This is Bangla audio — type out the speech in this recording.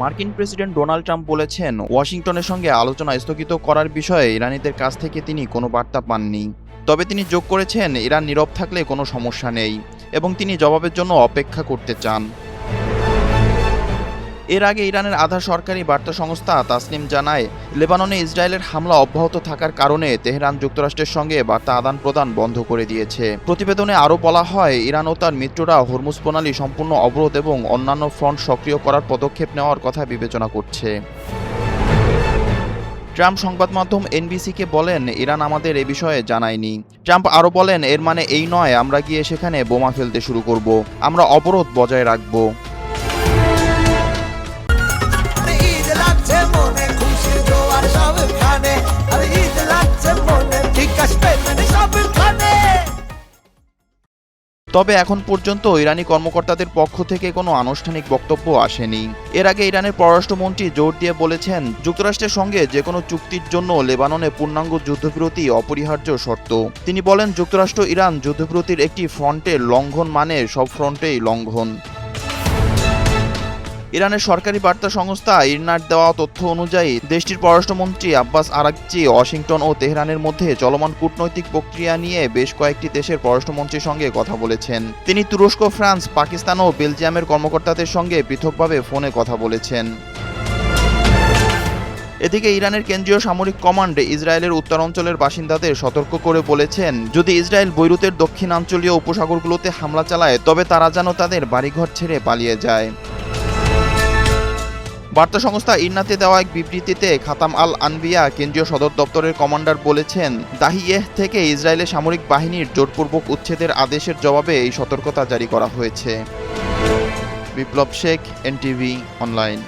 মার্কিন প্রেসিডেন্ট ডোনাল্ড ট্রাম্প বলেছেন, ওয়াশিংটনের সঙ্গে আলোচনা স্থগিত করার বিষয়ে ইরানিদের কাছ থেকে তিনি কোনো বার্তা পাননি। তবে তিনি যোগ করেছেন, ইরান নীরব থাকলে কোনো সমস্যা নেই এবং তিনি জবাবের জন্য অপেক্ষা করতে চান। এর আগে ইরানের আধা সরকারি বার্তা সংস্থা তাসনিম জানায়, লেবাননে ইসরায়েলের হামলা অব্যাহত থাকার কারণে তেহরান যুক্তরাষ্ট্রের সঙ্গে বার্তা আদান প্রদান বন্ধ করে দিয়েছে। প্রতিবেদনে আরও বলা হয়, ইরান ও তার মিত্ররা হরমুজ প্রণালী সম্পূর্ণ অবরোধ এবং অন্যান্য ফ্রন্ট সক্রিয় করার পদক্ষেপ নেওয়ার কথা বিবেচনা করছে। ট্রাম্প সংবাদ মাধ্যম এনবিসিকে বলেন, ইরান আমাদের এ বিষয়ে জানায়নি। ট্রাম্প আরও বলেন, এর মানে এই নয় আমরা গিয়ে সেখানে বোমা ফেলতে শুরু করব, আমরা অবরোধ বজায় রাখব। তবে এখন পর্যন্ত ইরানি কর্মকর্তাদের পক্ষ থেকে কোনো আনুষ্ঠানিক বক্তব্য আসেনি। এর আগে ইরানের পররাষ্ট্রমন্ত্রী জোর দিয়ে বলেছেন, যুক্তরাষ্ট্রের সঙ্গে যে কোনো চুক্তির জন্য লেবাননে পূর্ণাঙ্গ যুদ্ধবিরতি অপরিহার্য শর্ত। তিনি বলেন, যুক্তরাষ্ট্র ইরান যুদ্ধবিরতির একটি ফ্রন্টের লঙ্ঘন মানে সব ফ্রন্টেই লঙ্ঘন। ইরানের সরকারি বার্তা সংস্থা ইরনার দেওয়া তথ্য অনুযায়ী, দেশটির পররাষ্ট্রমন্ত্রী আব্বাস আরাগচি ওয়াশিংটন ও তেহরানের মধ্যে চলমান কূটনৈতিক প্রক্রিয়া নিয়ে বেশ কয়েকটি দেশের পররাষ্ট্রমন্ত্রীর সঙ্গে কথা বলেছেন। তিনি তুরস্ক, ফ্রান্স, পাকিস্তান ও বেলজিয়ামের কর্মকর্তাদের সঙ্গে পৃথকভাবে ফোনে কথা বলেছেন। এদিকে ইরানের কেন্দ্রীয় সামরিক কমান্ড ইসরায়েলের উত্তরাঞ্চলের বাসিন্দাদের সতর্ক করে বলেছেন, যদি ইসরায়েল বৈরুতের দক্ষিণাঞ্চলীয় উপসাগরগুলোতে হামলা চালায় তবে তারা যেন তাদের বাড়িঘর ছেড়ে পালিয়ে যায়। বার্তা সংস্থা ইরনাতে দেওয়া এক বিবৃতিতে খাতাম আল আনবিয়া কেন্দ্রীয় সদর দপ্তরের কমান্ডার বলেছেন, দাহিয়েহ থেকে ইসরায়েলের সামরিক বাহিনীর জোরপূর্বক উচ্ছেদের আদেশের জবাবে এই সতর্কতা জারি করা হয়েছে। বিপ্লব শেখ, এনটিভি অনলাইন।